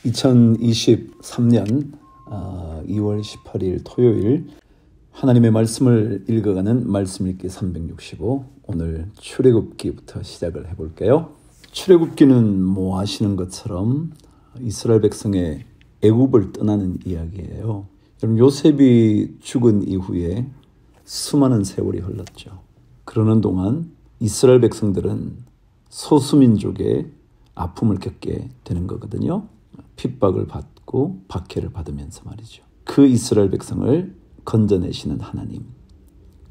2023년 2월 18일 토요일 하나님의 말씀을 읽어가는 말씀 읽기 365 오늘 출애굽기부터 시작을 해볼게요. 출애굽기는 뭐 아시는 것처럼 이스라엘 백성의 애굽을 떠나는 이야기예요. 여러분, 요셉이 죽은 이후에 수많은 세월이 흘렀죠. 그러는 동안 이스라엘 백성들은 소수민족의 아픔을 겪게 되는 거거든요. 핍박을 받고 박해를 받으면서 말이죠. 그 이스라엘 백성을 건져내시는 하나님.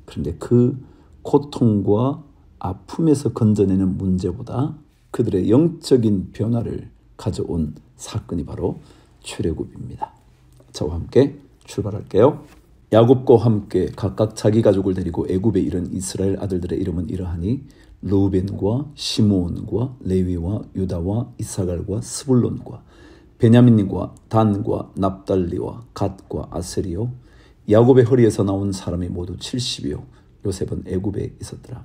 그런데 그 고통과 아픔에서 건져내는 문제보다 그들의 영적인 변화를 가져온 사건이 바로 출애굽입니다. 저와 함께 출발할게요. 야곱과 함께 각각 자기 가족을 데리고 애굽에 이른 이스라엘 아들들의 이름은 이러하니 르우벤과 시므온과 레위와 유다와 이사갈과 스불론과 베냐민과 단과 납달리와 갓과 아세리요. 야곱의 허리에서 나온 사람이 모두 70이요. 요셉은 애굽에 있었더라.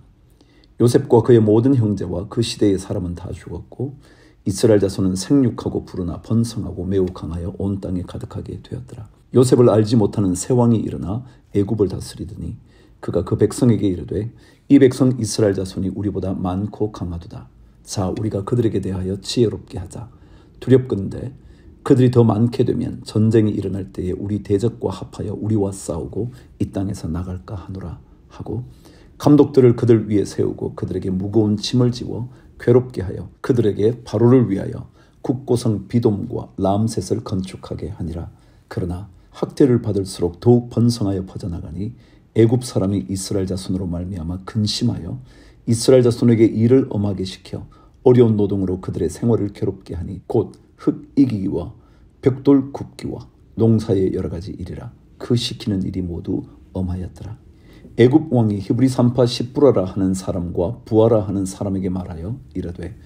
요셉과 그의 모든 형제와 그 시대의 사람은 다 죽었고 이스라엘 자손은 생육하고 불어나 번성하고 매우 강하여 온 땅에 가득하게 되었더라. 요셉을 알지 못하는 새 왕이 일어나 애굽을 다스리더니 그가 그 백성에게 이르되 이 백성 이스라엘 자손이 우리보다 많고 강하도다. 자, 우리가 그들에게 대하여 지혜롭게 하자. 두렵건대 그들이 더 많게 되면 전쟁이 일어날 때에 우리 대적과 합하여 우리와 싸우고 이 땅에서 나갈까 하노라 하고 감독들을 그들 위에 세우고 그들에게 무거운 짐을 지워 괴롭게 하여 그들에게 바로를 위하여 국고성 비돔과 람셋을 건축하게 하니라. 그러나 학대를 받을수록 더욱 번성하여 퍼져나가니 애굽 사람이 이스라엘 자손으로 말미암아 근심하여 이스라엘 자손에게 일을 엄하게 시켜 어려운 노동으로 그들의 생활을 괴롭게 하니 곧 흙 이기기와 벽돌 굽기와 농사의 여러 가지 일이라. 그 시키는 일이 모두 엄하였더라. 애굽 왕이 히브리 산파 시브라라 하는 사람과 부하라 하는 사람에게 말하여 이르되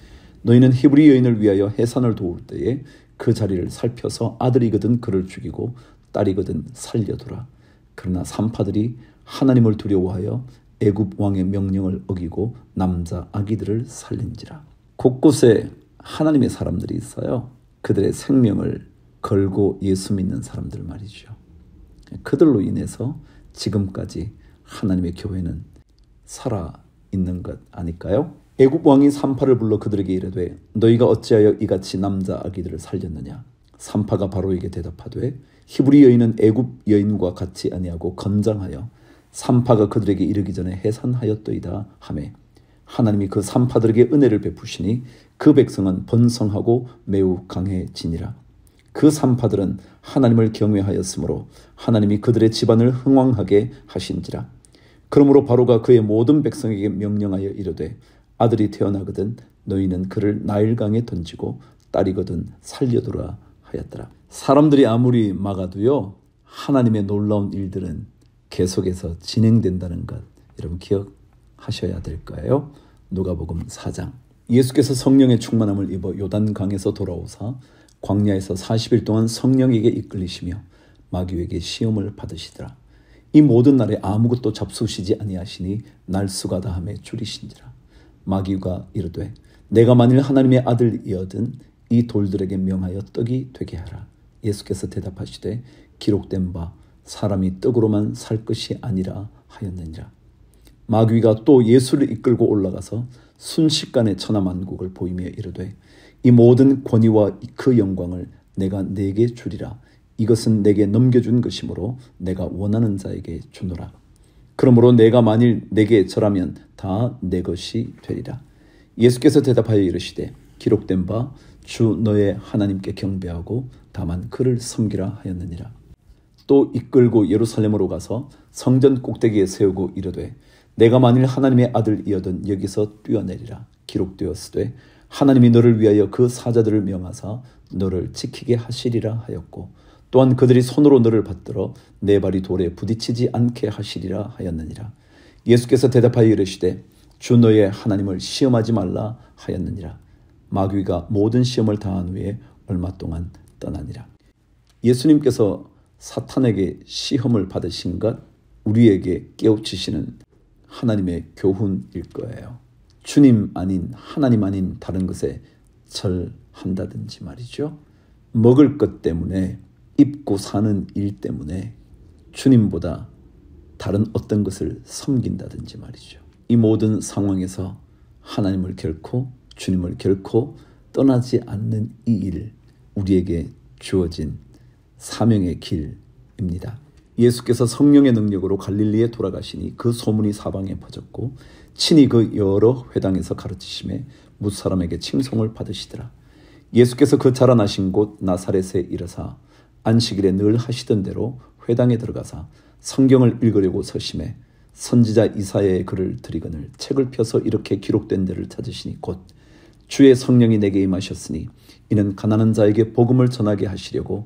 너희는 히브리 여인을 위하여 해산을 도울 때에 그 자리를 살펴서 아들이거든 그를 죽이고 딸이거든 살려두라. 그러나 산파들이 하나님을 두려워하여 애굽 왕의 명령을 어기고 남자 아기들을 살린지라. 곳곳에 하나님의 사람들이 있어요. 그들의 생명을 걸고 예수 믿는 사람들 말이죠. 그들로 인해서 지금까지 하나님의 교회는 살아있는 것 아닐까요? 애굽 왕이 산파를 불러 그들에게 이르되 너희가 어찌하여 이같이 남자 아기들을 살렸느냐? 산파가 바로에게 대답하되 히브리 여인은 애굽 여인과 같이 아니하고 건장하여 산파가 그들에게 이르기 전에 해산하였더이다 하매 하나님이 그 산파들에게 은혜를 베푸시니 그 백성은 번성하고 매우 강해지니라. 그 산파들은 하나님을 경외하였으므로 하나님이 그들의 집안을 흥왕하게 하신지라. 그러므로 바로가 그의 모든 백성에게 명령하여 이르되 아들이 태어나거든 너희는 그를 나일강에 던지고 딸이거든 살려두라 하였더라. 사람들이 아무리 막아도요, 하나님의 놀라운 일들은 계속해서 진행된다는 것 여러분 기억하셔야 될 거예요. 누가복음 4장. 예수께서 성령의 충만함을 입어 요단강에서 돌아오사 광야에서 40일 동안 성령에게 이끌리시며 마귀에게 시험을 받으시더라. 이 모든 날에 아무것도 잡수시지 아니하시니 날수가 다함에 줄이신지라. 마귀가 이르되 내가 만일 하나님의 아들이어든 이 돌들에게 명하여 떡이 되게 하라. 예수께서 대답하시되 기록된 바 사람이 떡으로만 살 것이 아니라 하였느니라. 마귀가 또 예수를 이끌고 올라가서 순식간에 천하만국을 보이며 이르되 이 모든 권위와 그 영광을 내가 네게 주리라. 이것은 내게 넘겨준 것이므로 내가 원하는 자에게 주노라. 그러므로 내가 만일 내게 절하면 다 내 것이 되리라. 예수께서 대답하여 이르시되 기록된 바 주 너의 하나님께 경배하고 다만 그를 섬기라 하였느니라. 또 이끌고 예루살렘으로 가서 성전 꼭대기에 세우고 이르되 내가 만일 하나님의 아들이어든 여기서 뛰어내리라. 기록되었으되 하나님이 너를 위하여 그 사자들을 명하사 너를 지키게 하시리라 하였고 또한 그들이 손으로 너를 받들어 내 발이 돌에 부딪히지 않게 하시리라 하였느니라. 예수께서 대답하여 이르시되 주 너의 하나님을 시험하지 말라 하였느니라. 마귀가 모든 시험을 다한 후에 얼마 동안 떠나니라. 예수님께서 사탄에게 시험을 받으신 것 우리에게 깨우치시는 하나님의 교훈일 거예요. 주님 아닌 하나님 아닌 다른 것에 절한다든지 말이죠. 먹을 것 때문에, 입고 사는 일 때문에 주님보다 다른 어떤 것을 섬긴다든지 말이죠. 이 모든 상황에서 하나님을 결코, 주님을 결코 떠나지 않는 이 일, 우리에게 주어진 사명의 길입니다. 예수께서 성령의 능력으로 갈릴리에 돌아가시니 그 소문이 사방에 퍼졌고 친히 그 여러 회당에서 가르치심에 무사람에게 칭송을 받으시더라. 예수께서 그 자라나신 곳 나사렛에 이르사 안식일에 늘 하시던 대로 회당에 들어가사 성경을 읽으려고 서심해 선지자 이사야의 글을 들이거늘 책을 펴서 이렇게 기록된 데를 찾으시니 곧 주의 성령이 내게 임하셨으니 이는 가난한 자에게 복음을 전하게 하시려고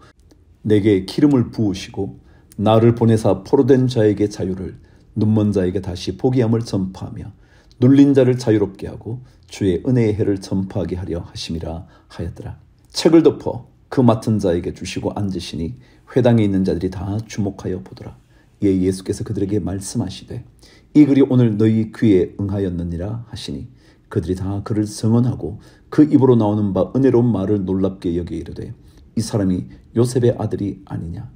내게 기름을 부으시고 나를 보내사 포로된 자에게 자유를, 눈먼 자에게 다시 보기함을 전파하며 눌린 자를 자유롭게 하고 주의 은혜의 해를 전파하게 하려 하심이라 하였더라. 책을 덮어 그 맡은 자에게 주시고 앉으시니 회당에 있는 자들이 다 주목하여 보더라. 이에 예수께서 그들에게 말씀하시되 이 글이 오늘 너희 귀에 응하였느니라 하시니 그들이 다 그를 성언하고 그 입으로 나오는 바 은혜로운 말을 놀랍게 여겨 이르되 이 사람이 요셉의 아들이 아니냐.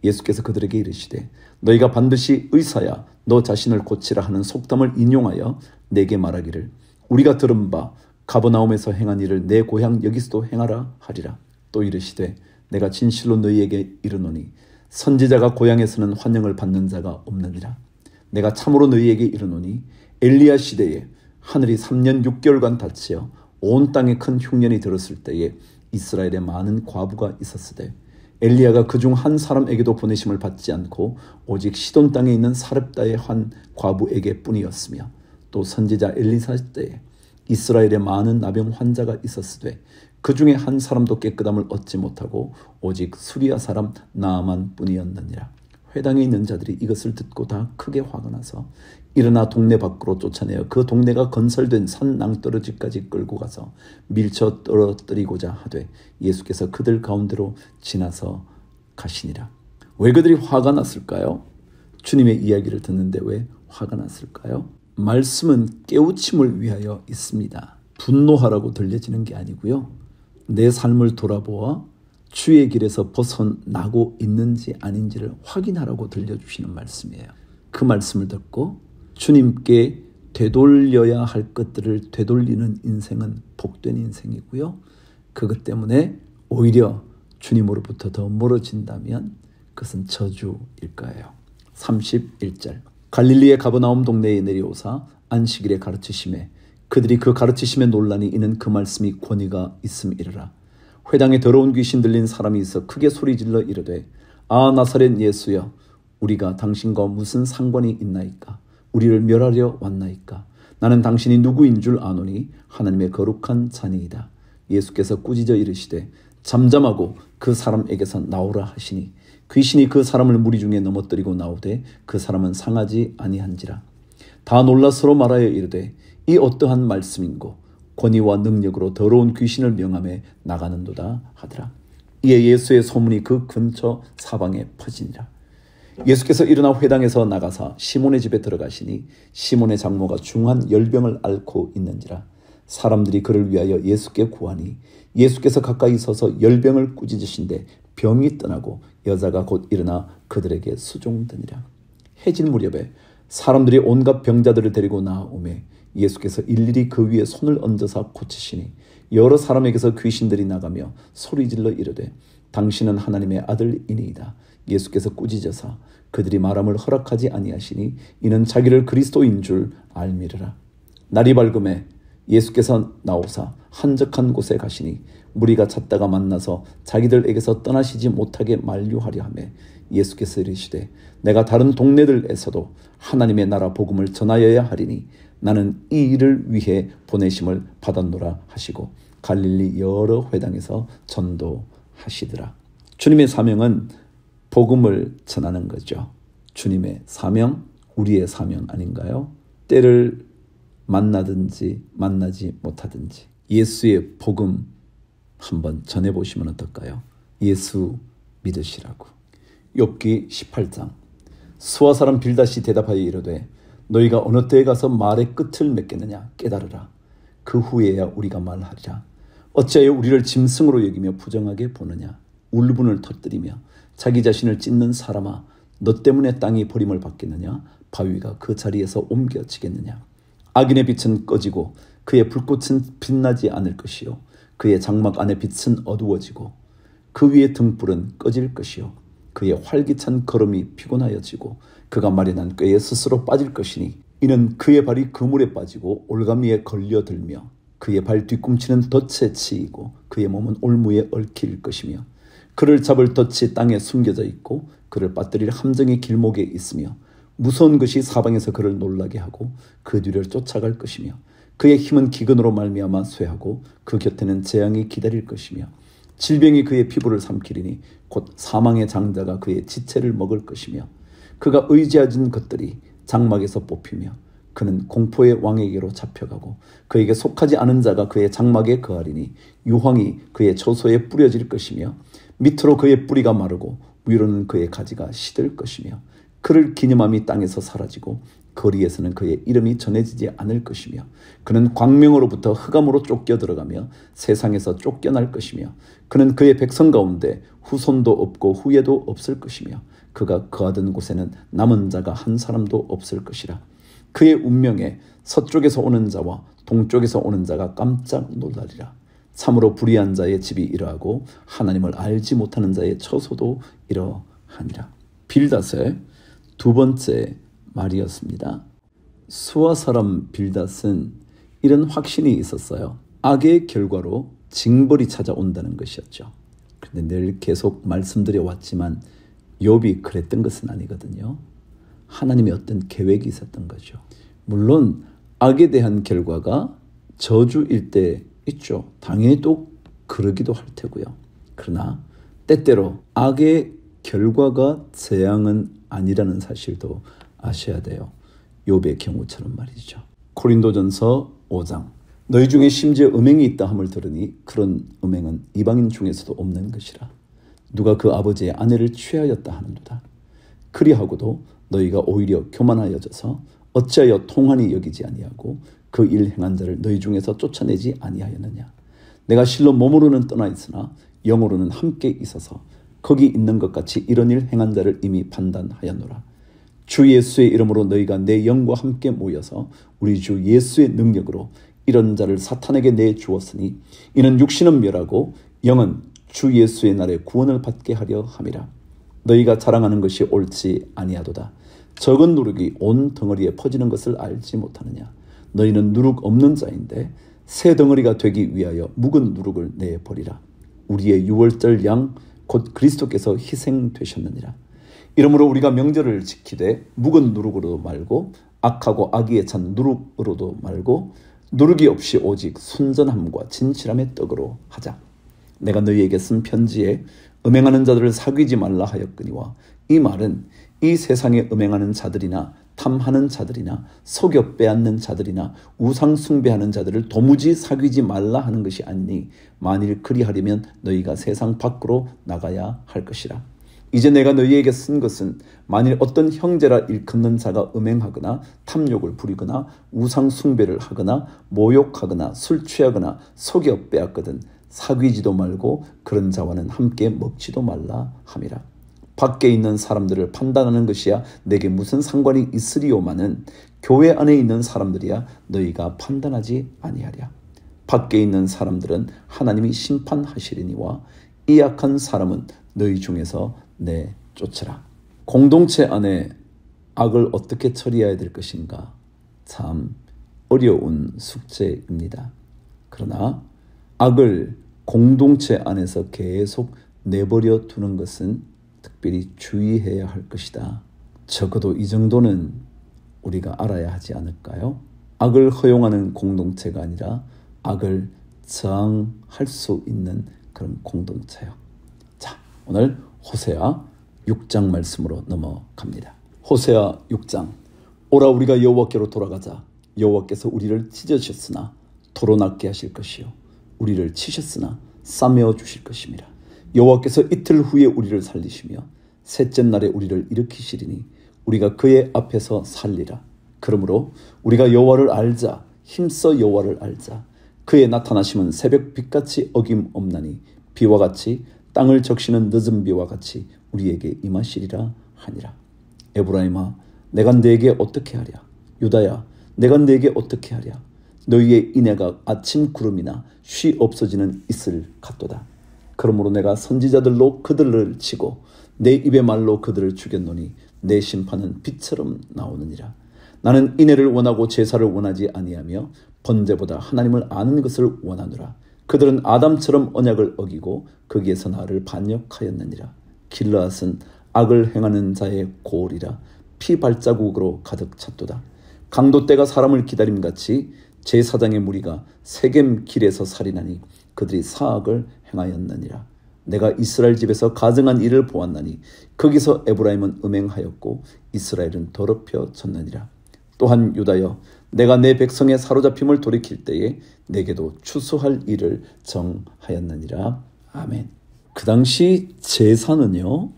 예수께서 그들에게 이르시되 너희가 반드시 의사야 너 자신을 고치라 하는 속담을 인용하여 내게 말하기를 우리가 들은 바 가버나움에서 행한 일을 내 고향 여기서도 행하라 하리라. 또 이르시되 내가 진실로 너희에게 이르노니 선지자가 고향에서는 환영을 받는 자가 없느니라. 내가 참으로 너희에게 이르노니 엘리야 시대에 하늘이 3년 6개월간 닫히어 온 땅에 큰 흉년이 들었을 때에 이스라엘에 많은 과부가 있었으되 엘리야가 그중 한 사람에게도 보내심을 받지 않고 오직 시돈 땅에 있는 사렙다의 한 과부에게 뿐이었으며 또 선지자 엘리사 때에 이스라엘에 많은 나병 환자가 있었으되 그 중에 한 사람도 깨끗함을 얻지 못하고 오직 수리아 사람 나아만 뿐이었느니라. 회당에 있는 자들이 이것을 듣고 다 크게 화가 나서 일어나 동네 밖으로 쫓아내어 그 동네가 건설된 산 낭떠러지까지 끌고 가서 밀쳐 떨어뜨리고자 하되 예수께서 그들 가운데로 지나서 가시니라. 왜 그들이 화가 났을까요? 주님의 이야기를 듣는데 왜 화가 났을까요? 말씀은 깨우침을 위하여 있습니다. 분노하라고 들려지는 게 아니고요. 내 삶을 돌아보아 주의 길에서 벗어나고 있는지 아닌지를 확인하라고 들려주시는 말씀이에요. 그 말씀을 듣고 주님께 되돌려야 할 것들을 되돌리는 인생은 복된 인생이고요. 그것 때문에 오히려 주님으로부터 더 멀어진다면 그것은 저주일 거예요. 31절 갈릴리의 가버나움 동네에 내려오사 안식일에 가르치심에 그들이 그 가르치심에 논란이 이는 그 말씀이 권위가 있음이르라. 회당에 더러운 귀신 들린 사람이 있어 크게 소리질러 이르되 아 나사렛 예수여 우리가 당신과 무슨 상관이 있나이까. 우리를 멸하려 왔나이까. 나는 당신이 누구인 줄 아노니 하나님의 거룩한 자니이다. 예수께서 꾸짖어 이르시되 잠잠하고 그 사람에게서 나오라 하시니 귀신이 그 사람을 무리 중에 넘어뜨리고 나오되 그 사람은 상하지 아니한지라. 다 놀라 서로 말하여 이르되 이 어떠한 말씀인고 권위와 능력으로 더러운 귀신을 명함에 나가는도다 하더라. 이에 예수의 소문이 그 근처 사방에 퍼지니라. 예수께서 일어나 회당에서 나가사 시몬의 집에 들어가시니 시몬의 장모가 중한 열병을 앓고 있는지라. 사람들이 그를 위하여 예수께 구하니 예수께서 가까이 서서 열병을 꾸짖으신데 병이 떠나고 여자가 곧 일어나 그들에게 수종드니라. 해질 무렵에 사람들이 온갖 병자들을 데리고 나오매 예수께서 일일이 그 위에 손을 얹어서 고치시니 여러 사람에게서 귀신들이 나가며 소리질러 이르되 당신은 하나님의 아들이니이다. 예수께서 꾸짖어서 그들이 말함을 허락하지 아니하시니 이는 자기를 그리스도인 줄 알미르라. 날이 밝음에 예수께서 나오사 한적한 곳에 가시니 무리가 찾다가 만나서 자기들에게서 떠나시지 못하게 만류하려 하매 예수께서 이르시되 내가 다른 동네들에서도 하나님의 나라 복음을 전하여야 하리니 나는 이 일을 위해 보내심을 받았노라 하시고 갈릴리 여러 회당에서 전도하시더라. 주님의 사명은 복음을 전하는 거죠. 주님의 사명, 우리의 사명 아닌가요? 때를 만나든지 만나지 못하든지 예수의 복음 한번 전해보시면 어떨까요? 예수 믿으시라고. 욥기 18장 수아 사람 빌닷이 대답하여 이르되 너희가 어느 때에 가서 말의 끝을 맺겠느냐 깨달으라. 그 후에야 우리가 말하리라. 어찌하여 우리를 짐승으로 여기며 부정하게 보느냐. 울분을 터뜨리며 자기 자신을 찢는 사람아, 너 때문에 땅이 버림을 받겠느냐. 바위가 그 자리에서 옮겨지겠느냐. 악인의 빛은 꺼지고 그의 불꽃은 빛나지 않을 것이요 그의 장막 안의 빛은 어두워지고 그 위의 등불은 꺼질 것이요 그의 활기찬 걸음이 피곤하여지고 그가 마련한 꾀에 스스로 빠질 것이니 이는 그의 발이 그물에 빠지고 올가미에 걸려들며 그의 발 뒤꿈치는 덫에 치이고 그의 몸은 올무에 얽힐 것이며 그를 잡을 덫이 땅에 숨겨져 있고 그를 빠뜨릴 함정이 길목에 있으며 무서운 것이 사방에서 그를 놀라게 하고 그 뒤를 쫓아갈 것이며 그의 힘은 기근으로 말미암아 쇠하고 그 곁에는 재앙이 기다릴 것이며 질병이 그의 피부를 삼키리니 곧 사망의 장자가 그의 지체를 먹을 것이며 그가 의지하진 것들이 장막에서 뽑히며 그는 공포의 왕에게로 잡혀가고 그에게 속하지 않은 자가 그의 장막에 거하리니 유황이 그의 처소에 뿌려질 것이며 밑으로 그의 뿌리가 마르고 위로는 그의 가지가 시들 것이며 그를 기념함이 땅에서 사라지고 거리에서는 그의 이름이 전해지지 않을 것이며 그는 광명으로부터 흑암으로 쫓겨 들어가며 세상에서 쫓겨날 것이며 그는 그의 백성 가운데 후손도 없고 후예도 없을 것이며 그가 거하던 곳에는 남은 자가 한 사람도 없을 것이라. 그의 운명에 서쪽에서 오는 자와 동쪽에서 오는 자가 깜짝 놀라리라. 참으로 불의한 자의 집이 이러하고 하나님을 알지 못하는 자의 처소도 이러하니라. 빌닷의 두 번째 말이었습니다. 수아 사람 빌닷은 이런 확신이 있었어요. 악의 결과로 징벌이 찾아온다는 것이었죠. 그런데 늘 계속 말씀드려 왔지만 욥이 그랬던 것은 아니거든요. 하나님의 어떤 계획이 있었던 거죠. 물론 악에 대한 결과가 저주일 때 있죠. 당연히 또 그러기도 할 테고요. 그러나 때때로 악의 결과가 재앙은 아니라는 사실도 아셔야 돼요. 욥의 경우처럼 말이죠. 고린도전서 5장 너희 중에 심지어 음행이 있다 함을 들으니 그런 음행은 이방인 중에서도 없는 것이라. 누가 그 아버지의 아내를 취하였다 하는도다. 그리하고도 너희가 오히려 교만하여져서 어찌하여 통한이 여기지 아니하고 그 일 행한 자를 너희 중에서 쫓아내지 아니하였느냐. 내가 실로 몸으로는 떠나 있으나 영으로는 함께 있어서 거기 있는 것 같이 이런 일 행한 자를 이미 판단하였노라. 주 예수의 이름으로 너희가 내 영과 함께 모여서 우리 주 예수의 능력으로 이런 자를 사탄에게 내주었으니 이는 육신은 멸하고 영은 주 예수의 날에 구원을 받게 하려 함이라. 너희가 자랑하는 것이 옳지 아니하도다. 적은 누룩이 온 덩어리에 퍼지는 것을 알지 못하느냐. 너희는 누룩 없는 자인데 새 덩어리가 되기 위하여 묵은 누룩을 내버리라. 우리의 유월절 양 곧 그리스도께서 희생되셨느니라. 이러므로 우리가 명절을 지키되 묵은 누룩으로도 말고 악하고 악의에 찬 누룩으로도 말고 누룩이 없이 오직 순전함과 진실함의 떡으로 하자. 내가 너희에게 쓴 편지에 음행하는 자들을 사귀지 말라 하였거니와 이 말은 이 세상에 음행하는 자들이나 탐하는 자들이나 속여 빼앗는 자들이나 우상 숭배하는 자들을 도무지 사귀지 말라 하는 것이 아니니 만일 그리하려면 너희가 세상 밖으로 나가야 할 것이라. 이제 내가 너희에게 쓴 것은 만일 어떤 형제라 일컫는 자가 음행하거나 탐욕을 부리거나 우상 숭배를 하거나 모욕하거나 술 취하거나 속여 빼앗거든 사귀지도 말고 그런 자와는 함께 먹지도 말라 함이라. 밖에 있는 사람들을 판단하는 것이야 내게 무슨 상관이 있으리오마는 교회 안에 있는 사람들이야 너희가 판단하지 아니하랴. 밖에 있는 사람들은 하나님이 심판하시리니와 이 악한 사람은 너희 중에서 내쫓으라. 공동체 안에 악을 어떻게 처리해야 될 것인가 참 어려운 숙제입니다. 그러나 악을 공동체 안에서 계속 내버려 두는 것은 특별히 주의해야 할 것이다. 적어도 이 정도는 우리가 알아야 하지 않을까요? 악을 허용하는 공동체가 아니라 악을 저항할 수 있는 그런 공동체요. 자, 오늘 호세아 6장 말씀으로 넘어갑니다. 호세아 6장 오라 우리가 여호와께로 돌아가자. 여호와께서 우리를 찢으셨으나 도로 낫게 하실 것이요 우리를 치셨으나 싸매어 주실 것임이라. 여호와께서 이틀 후에 우리를 살리시며 셋째 날에 우리를 일으키시리니 우리가 그의 앞에서 살리라. 그러므로 우리가 여호와를 알자. 힘써 여호와를 알자. 그의 나타나심은 새벽빛같이 어김없나니 비와 같이 땅을 적시는 늦은 비와 같이 우리에게 임하시리라 하니라. 에브라임아, 내가 네게 어떻게 하랴? 유다야, 내가 네게 어떻게 하랴? 너희의 인애가 아침 구름이나 쉬 없어지는 이슬 같도다. 그러므로 내가 선지자들로 그들을 치고 내 입의 말로 그들을 죽였노니 내 심판은 빛처럼 나오느니라. 나는 인애를 원하고 제사를 원하지 아니하며 번제보다 하나님을 아는 것을 원하노라. 그들은 아담처럼 언약을 어기고 거기에서 나를 반역하였느니라. 길르앗은 악을 행하는 자의 고을이라 피 발자국으로 가득 찼도다. 강도 때가 사람을 기다림같이 제사장의 무리가 세겜 길에서 살인하니 그들이 사악을 행하였느니라. 내가 이스라엘 집에서 가증한 일을 보았나니 거기서 에브라임은 음행하였고 이스라엘은 더럽혀졌느니라. 또한 유다여, 내가 내 백성의 사로잡힘을 돌이킬 때에 내게도 추수할 일을 정하였느니라. 아멘. 그 당시 제사는요,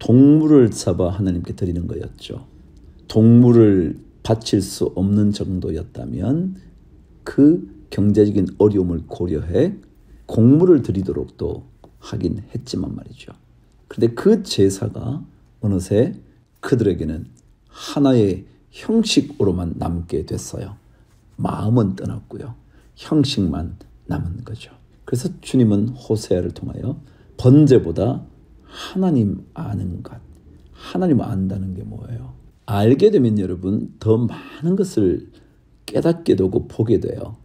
동물을 잡아 하나님께 드리는 거였죠. 동물을 바칠 수 없는 정도였다면 그 경제적인 어려움을 고려해 곡물을 드리도록 또 하긴 했지만 말이죠. 그런데 그 제사가 어느새 그들에게는 하나의 형식으로만 남게 됐어요. 마음은 떠났고요. 형식만 남은 거죠. 그래서 주님은 호세아를 통하여 번제보다 하나님 아는 것, 하나님 안다는 게 뭐예요? 알게 되면 여러분 더 많은 것을 깨닫게 되고 보게 돼요.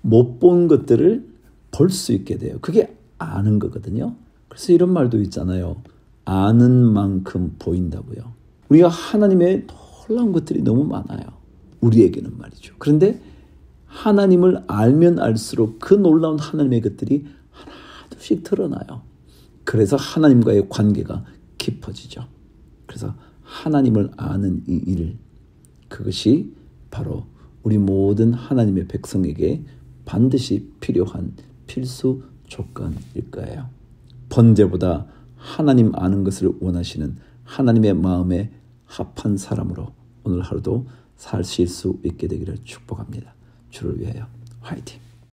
못 본 것들을 볼 수 있게 돼요. 그게 아는 거거든요. 그래서 이런 말도 있잖아요. 아는 만큼 보인다고요. 우리가 하나님의 놀라운 것들이 너무 많아요. 우리에게는 말이죠. 그런데 하나님을 알면 알수록 그 놀라운 하나님의 것들이 하나둘씩 드러나요. 그래서 하나님과의 관계가 깊어지죠. 그래서 하나님을 아는 이 일, 그것이 바로 우리 모든 하나님의 백성에게 반드시 필요한 필수 조건일 거예요. 번제보다 하나님 아는 것을 원하시는 하나님의 마음에 합한 사람으로 오늘 하루도 사실 수 있게 되기를 축복합니다. 주를 위하여 화이팅!